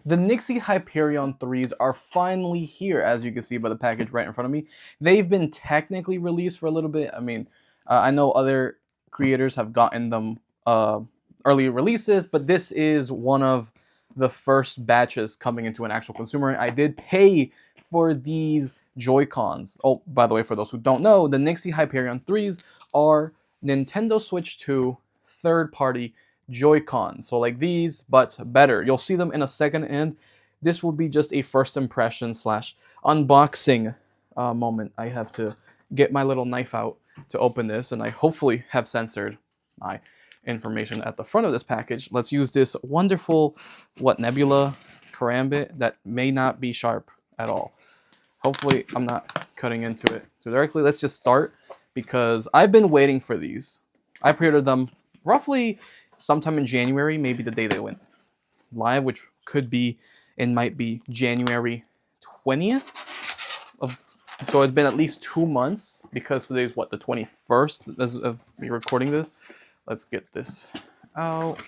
The Nyxi Hyperion 3s are finally here, as you can see by the package right in front of me. They've been technically released for a little bit. I mean, I know other creators have gotten them early releases, but this is one of the first batches coming into an actual consumer. I did pay for these Joy-Cons. Oh, by the way, for those who don't know, the Nyxi Hyperion 3s are Nintendo Switch 2 third-party Joy-Cons. So like these, but better. You'll see them in a second, and this will be just a first impression slash unboxing moment. I have to get my little knife out to open this, and I hopefully have censored my information at the front of this package. Let's use this wonderful, nebula karambit that may not be sharp at all. Hopefully I'm not cutting into it too directly. Let's just start, because I've been waiting for these. I pre-ordered them roughly sometime in January, maybe the day they went live, which could be and might be January 20th. So it's been at least 2 months, because today's what, the 21st as of me recording this. Let's get this out.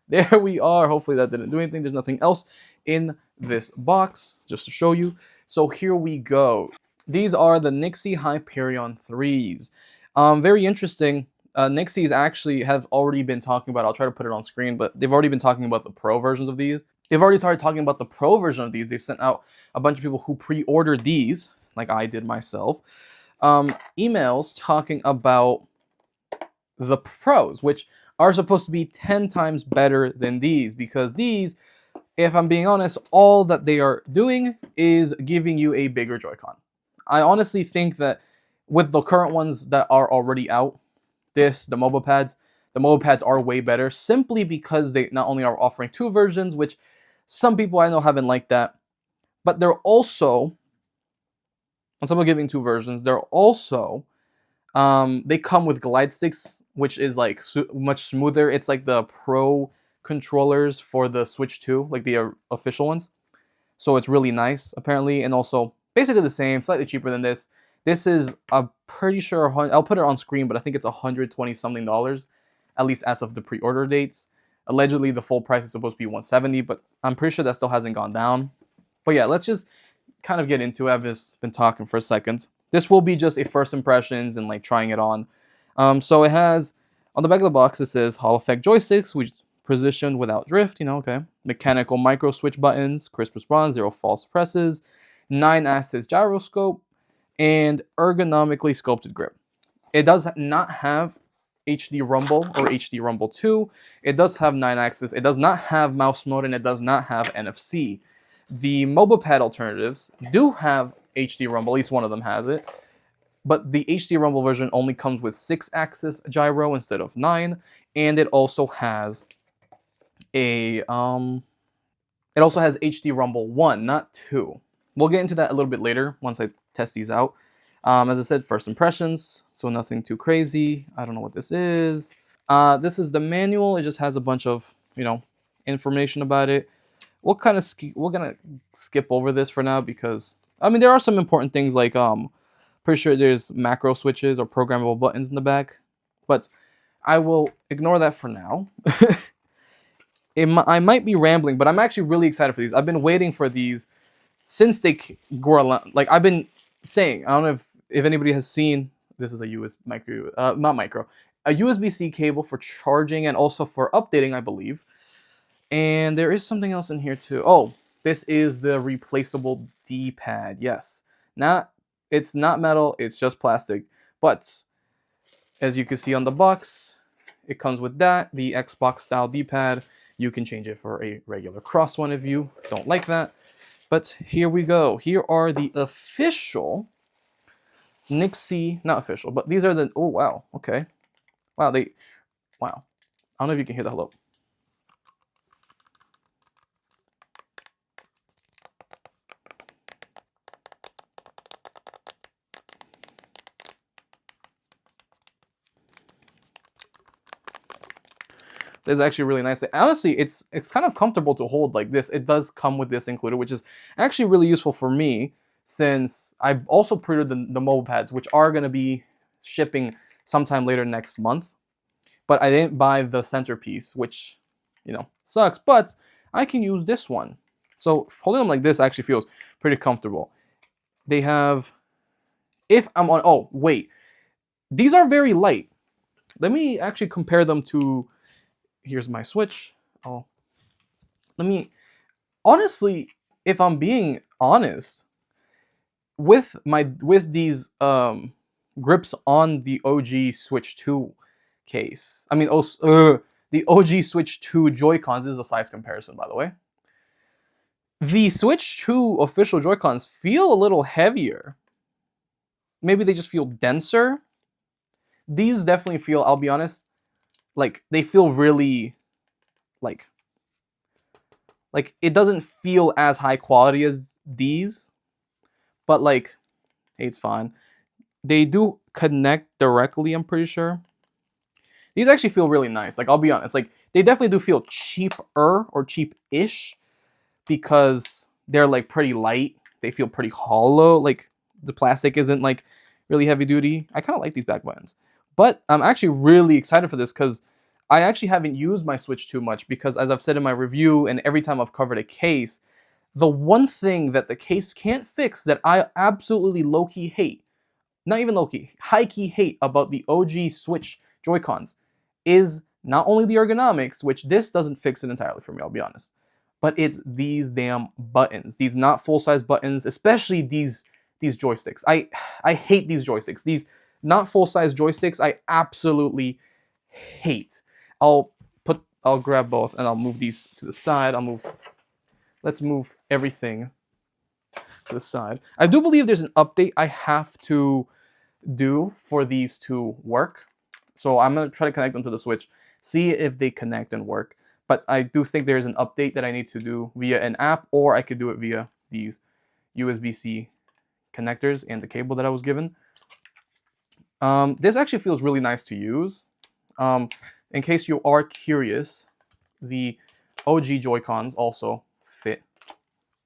There we are. Hopefully that didn't do anything. There's nothing else in this box, just to show you. So here we go. These are the Nyxi Hyperion 3s. Very interesting. Nyxi's actually have already been talking about, I'll try to put it on screen, but they've already been talking about the pro versions of these. They've already started talking about the pro version of these. They've sent out a bunch of people who pre-ordered these, like I did myself, emails talking about the pros, which are supposed to be 10 times better than these, because these, if I'm being honest, all that they are doing is giving you a bigger Joy-Con. I honestly think that with the current ones that are already out, the mobile pads are way better, simply because they not only are offering 2 versions, which some people I know haven't liked that, but they're also, on top of giving 2 versions, they're also, they come with glide sticks, which is like much smoother. It's like the pro controllers for the Switch 2, like the official ones. So it's really nice, apparently, and also basically the same, slightly cheaper than this. This is, I'm pretty sure, I'll put it on screen, but I think it's $120 something, at least as of the pre-order dates. Allegedly, the full price is supposed to be $170, but I'm pretty sure that still hasn't gone down. But yeah, let's just kind of get into it. I've just been talking for a second. This will be just a first impressions and like trying it on. So it has, on the back of the box, it says Hall Effect joysticks, which is positioned without drift, okay. Mechanical micro switch buttons, crisp response, 0 false presses, 9-axis gyroscope, and ergonomically sculpted grip. It does not have HD Rumble or HD Rumble 2. It does have 9-axis. It does not have mouse mode, and it does not have NFC. The mobile pad alternatives do have HD Rumble. At least one of them has it. But the HD Rumble version only comes with 6-axis gyro instead of 9, and it also has a it also has HD Rumble 1, not 2. We'll get into that a little bit later once I test these out. As I said, first impressions, so nothing too crazy. I don't know what this is. This is the manual. It just has a bunch of, information about it. We're gonna skip over this for now, because I mean there are some important things, like pretty sure there's macro switches or programmable buttons in the back, but I will ignore that for now. I might be rambling, but I'm actually really excited for these. I've been waiting for these since they were along. Like I've been saying, I don't know if anybody has seen. This is a a USB-C cable for charging and also for updating, I believe. And there is something else in here too. Oh, this is the replaceable D-pad. Yes, it's not metal. It's just plastic. But as you can see on the box, it comes with that, the Xbox style D-pad. You can change it for a regular cross one if you don't like that. But here we go. Here are the official Nyxi, not official, but these are the, oh wow, okay. Wow, wow. I don't know if you can hear the hello. This is actually really nice. Honestly, it's kind of comfortable to hold like this. It does come with this included, which is actually really useful for me, since I also pre-ordered the mobile pads, which are going to be shipping sometime later next month. but I didn't buy the centerpiece, which, you know, sucks, but I can use this one. So holding them like this actually feels pretty comfortable. They have, if I'm on, oh, wait, these are very light. Let me actually compare them to, here's my Switch. Oh, let me, honestly, if I'm being honest, with these grips on the OG Switch 2 case, I mean, the OG Switch 2 Joy-Cons, is a size comparison, by the way. The Switch 2 official Joy-Cons feel a little heavier. Maybe they just feel denser. These definitely feel, I'll be honest, like they feel really like it doesn't feel as high quality as these, but like, hey, it's fine. They do connect directly, I'm pretty sure. These actually feel really nice. Like, I'll be honest, like they definitely do feel cheaper or cheap-ish because they're like pretty light. They feel pretty hollow. Like the plastic isn't like really heavy duty. I kind of like these back buttons, but I'm actually really excited for this because I actually haven't used my Switch too much because, as I've said in my review and every time I've covered a case, the one thing that the case can't fix that I absolutely low-key hate, not even low-key, high-key hate about the OG Switch Joy-Cons is not only the ergonomics, which this doesn't fix it entirely for me, I'll be honest, but it's these damn buttons, these not full-size buttons, especially these joysticks. I hate these joysticks. These not full-size joysticks, I absolutely hate. I'll grab both and I'll move these to the side. Let's move everything to the side. I do believe there's an update I have to do for these to work. So I'm gonna try to connect them to the Switch, see if they connect and work. But I do think there's an update that I need to do via an app, or I could do it via these USB-C connectors and the cable that I was given. This actually feels really nice to use. In case you are curious, the OG Joy-Cons also fit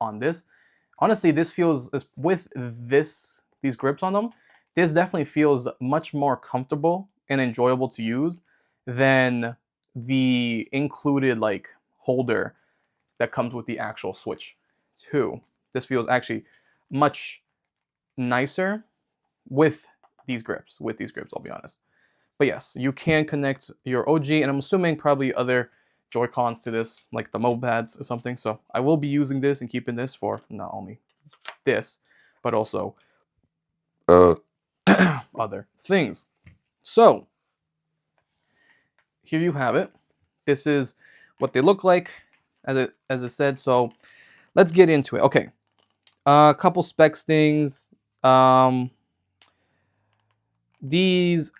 on this. Honestly, this feels, with these grips on them, this definitely feels much more comfortable and enjoyable to use than the included like holder that comes with the actual Switch 2. This feels actually much nicer with these grips, I'll be honest. But yes, you can connect your OG, and I'm assuming probably other Joy-Cons to this, like the mode pads or something. So I will be using this and keeping this for not only this, but also other things. So here you have it. This is what they look like, as I said. So let's get into it. Okay, a couple specs things. These,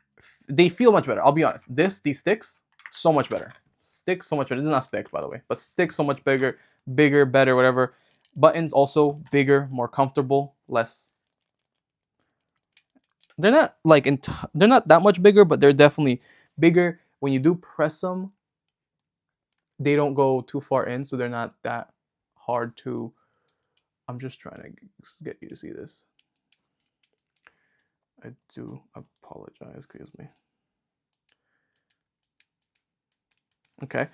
they feel much better. I'll be honest. These sticks, so much better. Sticks so much better. This is not specs, by the way, but sticks so much bigger, better, whatever. Buttons also bigger, more comfortable, less. They're not like they're not that much bigger, but they're definitely bigger. When you do press them, they don't go too far in, so they're not that hard to. I'm just trying to get you to see this. I do apologize, excuse me. Okay,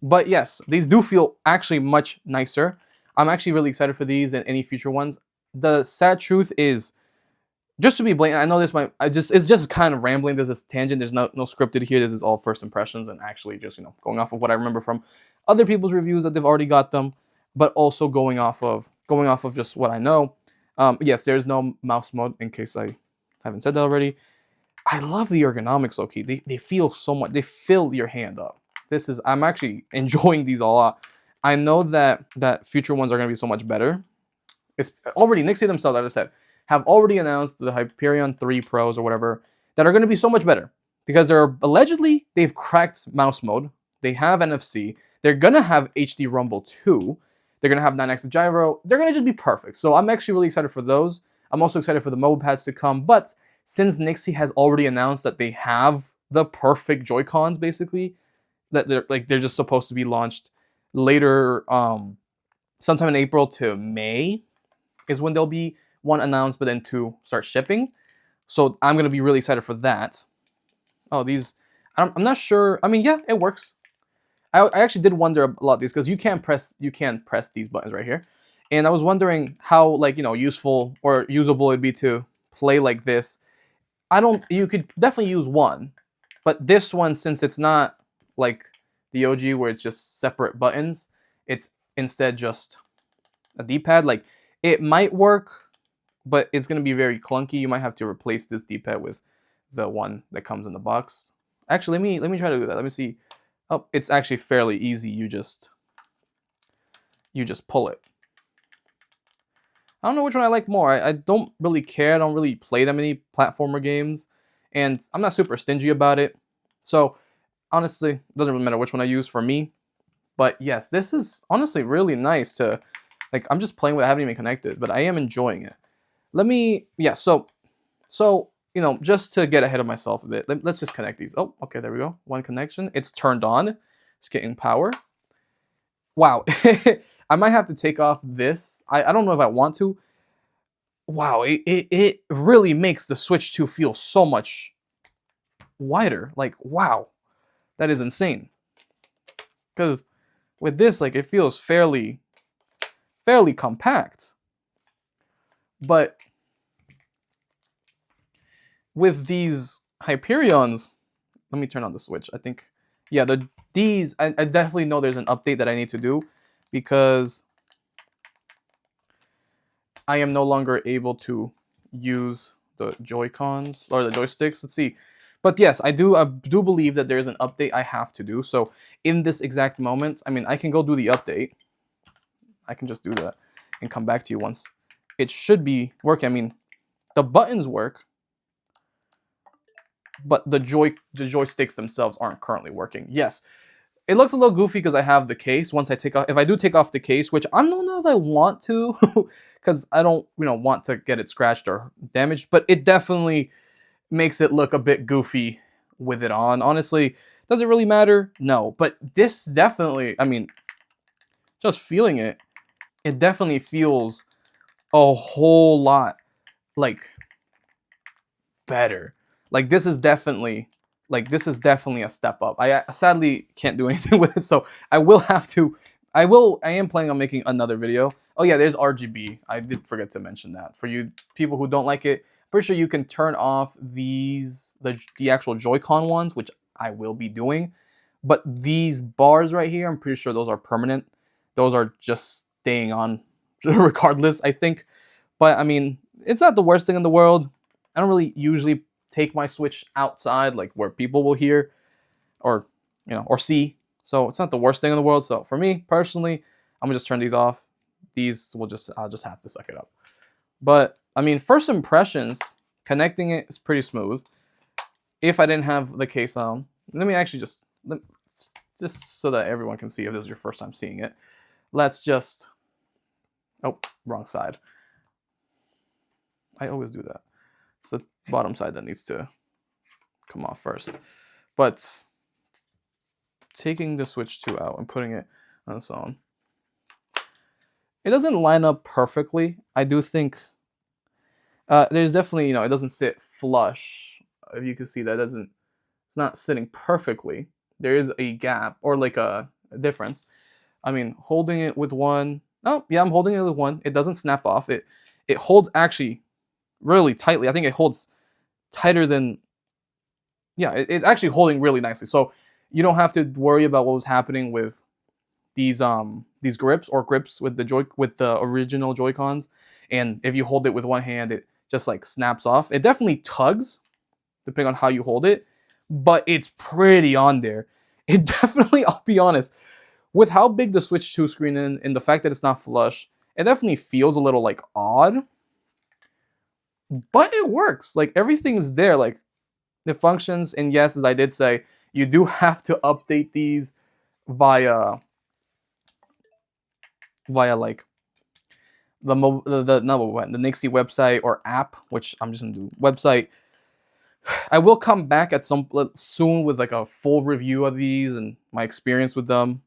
but yes, these do feel actually much nicer. I'm actually really excited for these and any future ones. The sad truth is, just to be blatant, I know this might, it's just kind of rambling. There's this tangent. There's no scripted here. This is all first impressions and actually just, you know, going off of what I remember from other people's reviews that they've already got them, but also going off of just what I know. Yes, there's no mouse mode, in case I haven't said that already. I love the ergonomics, low-key. They feel so much. They fill your hand up. I'm actually enjoying these a lot. I know that future ones are going to be so much better. It's already, Nyxi themselves, as I said, have already announced the Hyperion 3 Pros or whatever that are going to be so much better because they've cracked mouse mode. They have NFC. They're going to have HD Rumble too. They're going to have 9x gyro. They're going to just be perfect. So I'm actually really excited for those. I'm also excited for the mode pads to come. But since Nyxi has already announced that they have the perfect Joy-Cons, basically, that they're just supposed to be launched later, sometime in April to May is when there'll be one announced, but then two start shipping. So I'm gonna be really excited for that. Oh, these, I'm not sure. I mean, yeah, it works. I actually did wonder a lot of these because you can press these buttons right here, and I was wondering how like useful or usable it'd be to play like this. I don't. You could definitely use one, but this one, since it's not like the OG where it's just separate buttons, it's instead just a D-pad. Like it might work, but it's gonna be very clunky. You might have to replace this D-pad with the one that comes in the box. Actually, let me try to do that. Let me see. Oh, it's actually fairly easy. You just pull it. I don't know which one I like more. I don't really care. I don't really play that many platformer games, and I'm not super stingy about it. So honestly, it doesn't really matter which one I use for me. But yes, this is honestly really nice to, like, I'm just playing with it. I haven't even connected, but I am enjoying it. Yeah, so, just to get ahead of myself a bit, let's just connect these. Oh, okay, there we go. One connection. It's turned on. It's getting power. Wow. I might have to take off this. I don't know if I want to. Wow, it really makes the Switch 2 feel so much wider. Like, wow, that is insane. Because with this, like, it feels fairly compact. But with these Hyperions, let me turn on the Switch. I think, yeah, I definitely know there's an update that I need to do because I am no longer able to use the Joy-Cons or the joysticks. Let's see. But yes, I do believe that there's an update I have to do. So in this exact moment, I mean, I can go do the update. I can just do that and come back to you once it should be working. I mean, the buttons work, but the joysticks themselves aren't currently working. Yes, it looks a little goofy because I have the case. Once I take off, if I do take off the case, which I don't know if I want to, because I don't, want to get it scratched or damaged, but it definitely makes it look a bit goofy with it on. Honestly, does it really matter? No, but this definitely, I mean, just feeling it, it definitely feels a whole lot like better. Like this is definitely a step up. I sadly can't do anything with it, so I will have to. I am planning on making another video. Oh yeah, there's RGB. I did forget to mention that. For you people who don't like it, pretty sure you can turn off the actual Joy-Con ones, which I will be doing. But these bars right here, I'm pretty sure those are permanent. Those are just staying on regardless, I think. But I mean, it's not the worst thing in the world. I don't really usually take my Switch outside, like where people will hear or or see. So it's not the worst thing in the world. So for me personally, I'm gonna just turn these off. I'll just have to suck it up. But I mean, first impressions, connecting it is pretty smooth. If I didn't have the case on, let me actually just so that everyone can see if this is your first time seeing it. Let's just, oh, wrong side. I always do that. It's the bottom side that needs to come off first. But taking the Switch 2 out and putting it on its own, it doesn't line up perfectly. I do think there's definitely, it doesn't sit flush. If you can see that, it's not sitting perfectly. There is a gap or like a difference. I mean, holding it with one, oh yeah, I'm holding it with one. It doesn't snap off. It holds actually really tightly. I think it holds tighter than, yeah, it's actually holding really nicely. So you don't have to worry about what was happening with these grips with the original Joy-Cons. And if you hold it with one hand, it just like snaps off. It definitely tugs depending on how you hold it, but it's pretty on there. It definitely, I'll be honest, with how big the Switch 2 screen is and the fact that it's not flush, it definitely feels a little like odd. But it works. Like everything is there. Like it functions. And yes, as I did say, you do have to update these via like the Nyxi website or app, which I'm just gonna do website. I will come back at some soon with like a full review of these and my experience with them.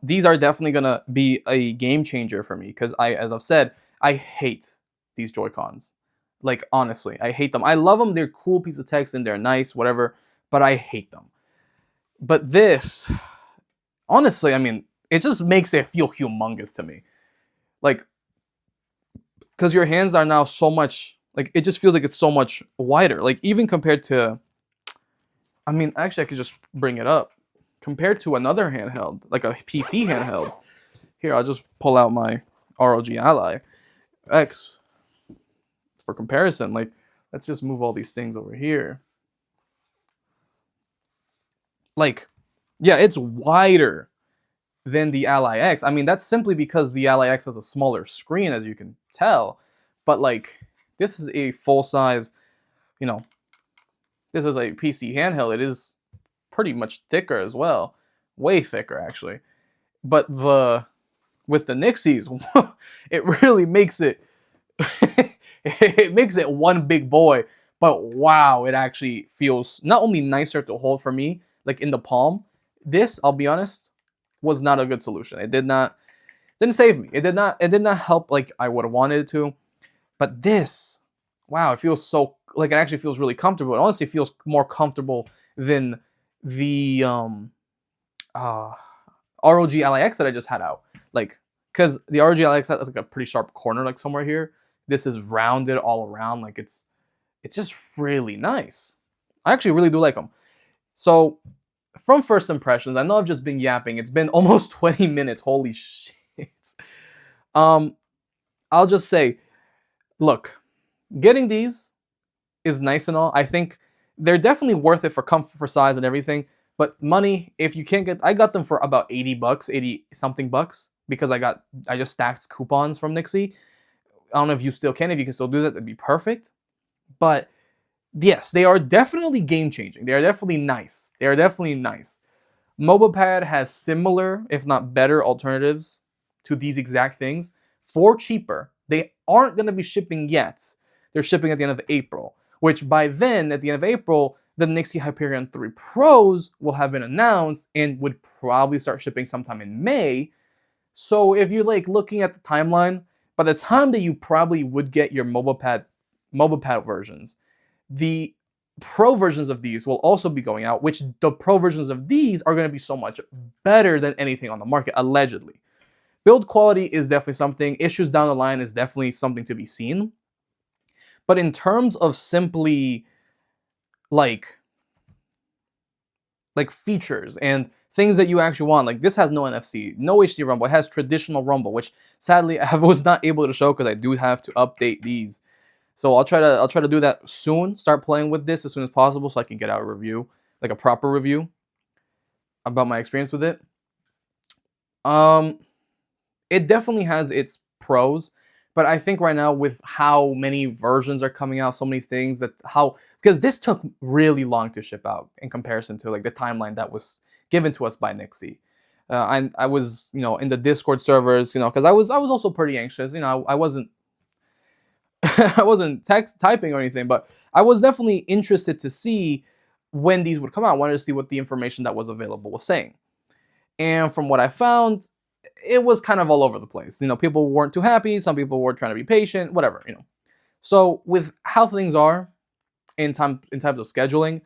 These are definitely gonna be a game changer for me because as I've said, I hate these Joy-Cons. Like honestly, I hate them. I love them. They're cool piece of text and they're nice, whatever. But I hate them. But this, honestly, I mean, it just makes it feel humongous to me. Like, because your hands are now so much, like, it just feels like it's so much wider. Like, even compared to, I mean, actually, I could just bring it up. Compared to another handheld, like a PC handheld. Here, I'll just pull out my ROG Ally X for comparison. Like, let's just move all these things over here. Like, yeah, it's wider than the Ally X. I mean, that's simply because the Ally X has a smaller screen, as you can tell. But like, this is a full size, you know, this is a PC handheld. It is pretty much thicker as well, way thicker actually. But with the Nyxis, it really makes it it makes it one big boy. But wow, it actually feels not only nicer to hold for me, like in the palm. This, I'll be honest, was not a good solution. It didn't save me. It did not help like I would have wanted it to. But this, wow, it feels so like it actually feels really comfortable. It honestly feels more comfortable than the ROG Ally X that I just had out. Like, because the ROG Ally X has like a pretty sharp corner, like somewhere here. This is rounded all around. Like it's just really nice. I actually really do like them. So from first impressions, I know I've just been yapping. It's been almost 20 minutes. Holy shit. I'll just say, look, getting these is nice and all. I think they're definitely worth it for comfort, for size, and everything. But money, if you can't get, I got them for about 80 bucks, 80 something bucks, because I just stacked coupons from Nyxi. I don't know if you still can. If you can still do that, that'd be perfect. But yes, they are definitely game changing. They are definitely nice. They are definitely nice. MobilePad has similar, if not better, alternatives to these exact things for cheaper. They aren't going to be shipping yet. They're shipping at the end of April, which by then, at the end of April, the Nyxi Hyperion 3 Pros will have been announced and would probably start shipping sometime in May. So if you're like looking at the timeline, by the time that you probably would get your MobilePad versions, the Pro versions of these will also be going out, which the Pro versions of these are going to be so much better than anything on the market, allegedly. Build quality is definitely something. Issues down the line is definitely something to be seen. But in terms of simply like features and things that you actually want, like this has no NFC, no HD rumble. It has traditional rumble, which sadly I was not able to show because I do have to update these. So I'll try to do that soon. Start playing with this as soon as possible so I can get out a review, like a proper review about my experience with it. It definitely has its pros, but I think right now with how many versions are coming out, so many things because this took really long to ship out in comparison to like the timeline that was given to us by Nyxi. I was in the Discord servers, because I was also pretty anxious. I wasn't I wasn't typing or anything, but I was definitely interested to see when these would come out. I wanted to see what the information that was available was saying. And from what I found, it was kind of all over the place. People weren't too happy. Some people were trying to be patient, whatever, So with how things are in terms of scheduling,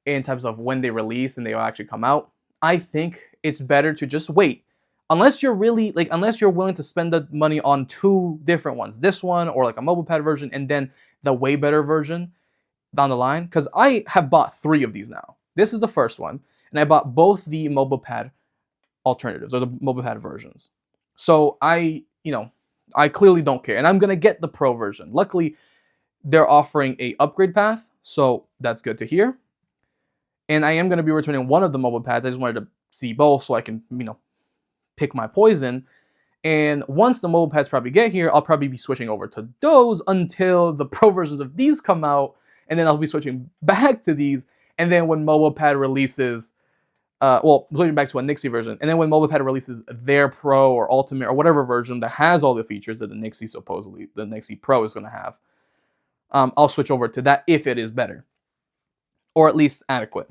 in terms of when they release and they will actually come out, I think it's better to just wait. Unless you're willing to spend the money on two different ones, this one or like a MobilePad version and then the way better version down the line. Because I have bought 3 of these now. This is the first one, and I bought both the MobilePad alternatives or the MobilePad versions. So I clearly don't care, and I'm gonna get the Pro version. Luckily, they're offering a upgrade path, so that's good to hear. And I am gonna be returning one of the MobilePads. I just wanted to see both so I can pick my poison. And once the MobilePads probably get here, I'll probably be switching over to those until the Pro versions of these come out, and then I'll be switching back to these. And then when MobilePad releases, switching back to a Nyxi version, and then when MobilePad releases their Pro or Ultimate or whatever version that has all the features that the Nyxi Pro is going to have, I'll switch over to that if it is better, or at least adequate.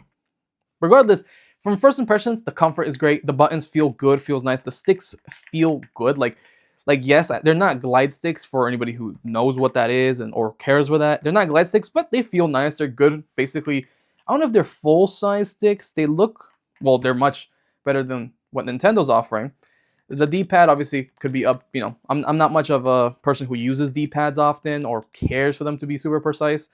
Regardless, from first impressions, the comfort is great. The buttons feel good, feels nice. The sticks feel good. Like yes, they're not glide sticks for anybody who knows what that is or cares for that. They're not glide sticks, but they feel nice. They're good. Basically, I don't know if they're full-size sticks. They look well, they're much better than what Nintendo's offering. The D-pad obviously could be up, you know, I'm not much of a person who uses D-pads often or cares for them to be super precise.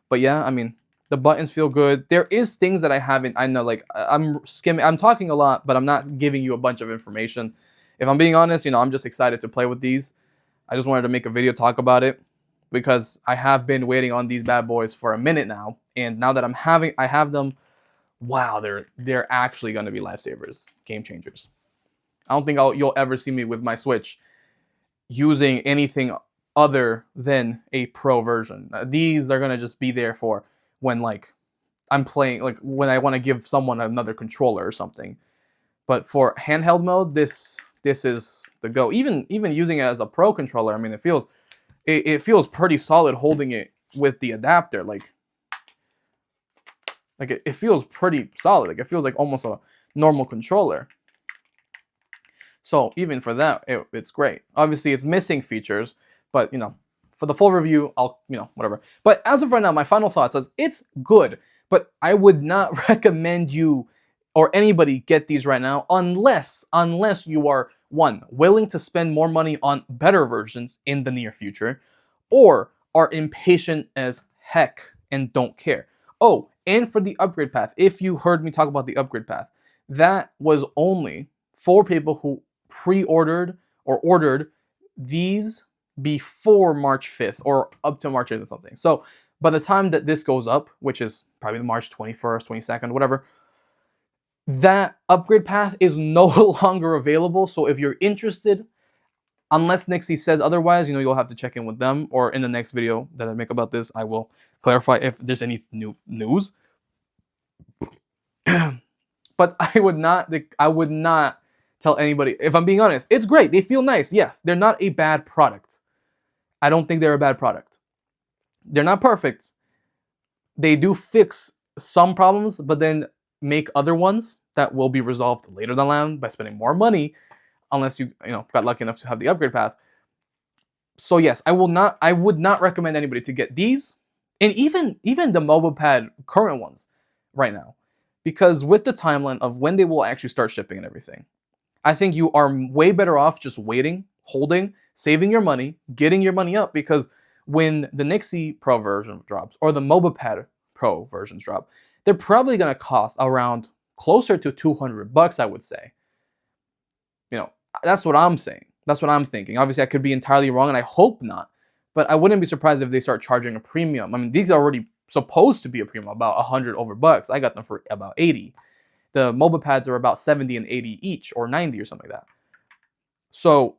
But yeah, I mean, the buttons feel good. There is things that I know, like I'm skimming, I'm talking a lot, but I'm not giving you a bunch of information. If I'm being honest, you know, I'm just excited to play with these. I just wanted to make a video talk about it because I have been waiting on these bad boys for a minute now. And now that I have them, wow, they're actually going to be lifesavers, game changers. I don't think you'll ever see me with my Switch using anything other than a pro version. These are gonna just be there for when like I'm playing, like when I want to give someone another controller or something. But for handheld mode, this is the go. Even using it as a pro controller, I mean, it feels pretty solid holding it with the adapter. Like it feels pretty solid. Like it feels like almost a normal controller. So even for that, it's great. Obviously, it's missing features, but you know, for the full review, I'll, you know, whatever. But as of right now, my final thoughts is it's good, but I would not recommend you or anybody get these right now unless you are, one, willing to spend more money on better versions in the near future, or are impatient as heck and don't care. Oh, and for the upgrade path, if you heard me talk about the upgrade path, that was only for people who pre-ordered or ordered these before March 5th or up to March 8th or something. So by the time that this goes up, which is probably March 21st, 22nd, whatever, that upgrade path is no longer available. So if you're interested, unless Nyxi says otherwise, you know, you'll have to check in with them, or in the next video that I make about this, I will clarify if there's any new news. But I would not tell anybody, if I'm being honest. It's great. They feel nice. Yes, they're not a bad product. I don't think they're a bad product. They're not perfect. They do fix some problems, but then make other ones that will be resolved later down the line by spending more money, unless you got lucky enough to have the upgrade path. So yes, I would not recommend anybody to get these, and even the mobile pad current ones right now, because with the timeline of when they will actually start shipping and everything, I think you are way better off just waiting, holding, saving your money, getting your money up, because when the Nyxi Pro version drops or the mobile pad Pro versions drop, they're probably going to cost around closer to $200, I would say. You know, that's what I'm saying. That's what I'm thinking. Obviously, I could be entirely wrong, and I hope not. But I wouldn't be surprised if they start charging a premium. I mean, these are already supposed to be a premium, about 100 over bucks. I got them for about 80. The mobile pads are about 70 and 80 each, or 90 or something like that. So,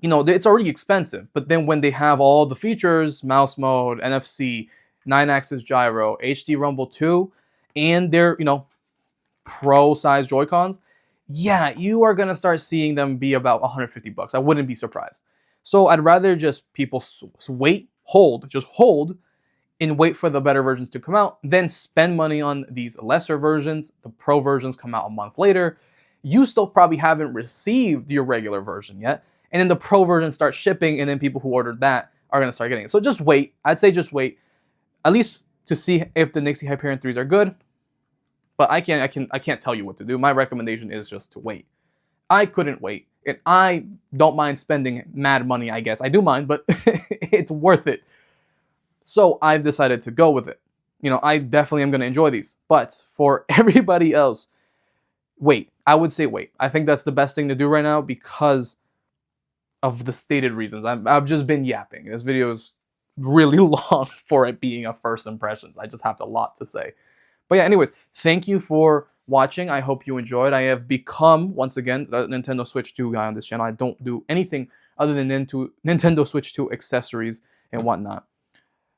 you know, it's already expensive. But then when they have all the features, mouse mode, NFC, 9-axis gyro, HD Rumble 2, and their, you know, pro-size Joy-Cons, yeah, you are going to start seeing them be about 150 bucks. I wouldn't be surprised. So I'd rather just people wait, just hold, and wait for the better versions to come out, then spend money on these lesser versions. The pro versions come out a month later. You still probably haven't received your regular version yet. And then the pro version starts shipping, and then people who ordered that are going to start getting it. So just wait. I'd say just wait, at least to see if the Nyxi Hyperion 3s are good. But I can't tell you what to do. My recommendation is just to wait. I couldn't wait. And I don't mind spending mad money, I guess. I do mind, but it's worth it. So I've decided to go with it. You know, I definitely am going to enjoy these. But for everybody else, wait. I would say wait. I think that's the best thing to do right now because of the stated reasons. I've just been yapping. This video is really long for it being a first impressions. I just have a lot to say. But yeah, anyways, thank you for watching. I hope you enjoyed. I have become, once again, the Nintendo Switch 2 guy on this channel. I don't do anything other than Nintendo Switch 2 accessories and whatnot.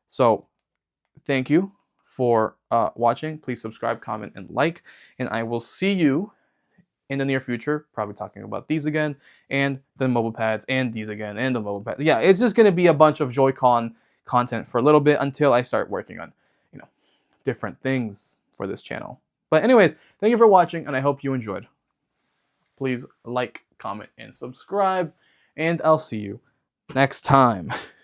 So, thank you for watching. Please subscribe, comment, and like. And I will see you in the near future, probably talking about these again, and the mobile pads, and these again, and the mobile pads. Yeah, it's just going to be a bunch of Joy-Con content for a little bit until I start working on, you know, different things for this channel. But anyways, thank you for watching, and I hope you enjoyed. Please like, comment, and subscribe, and I'll see you next time.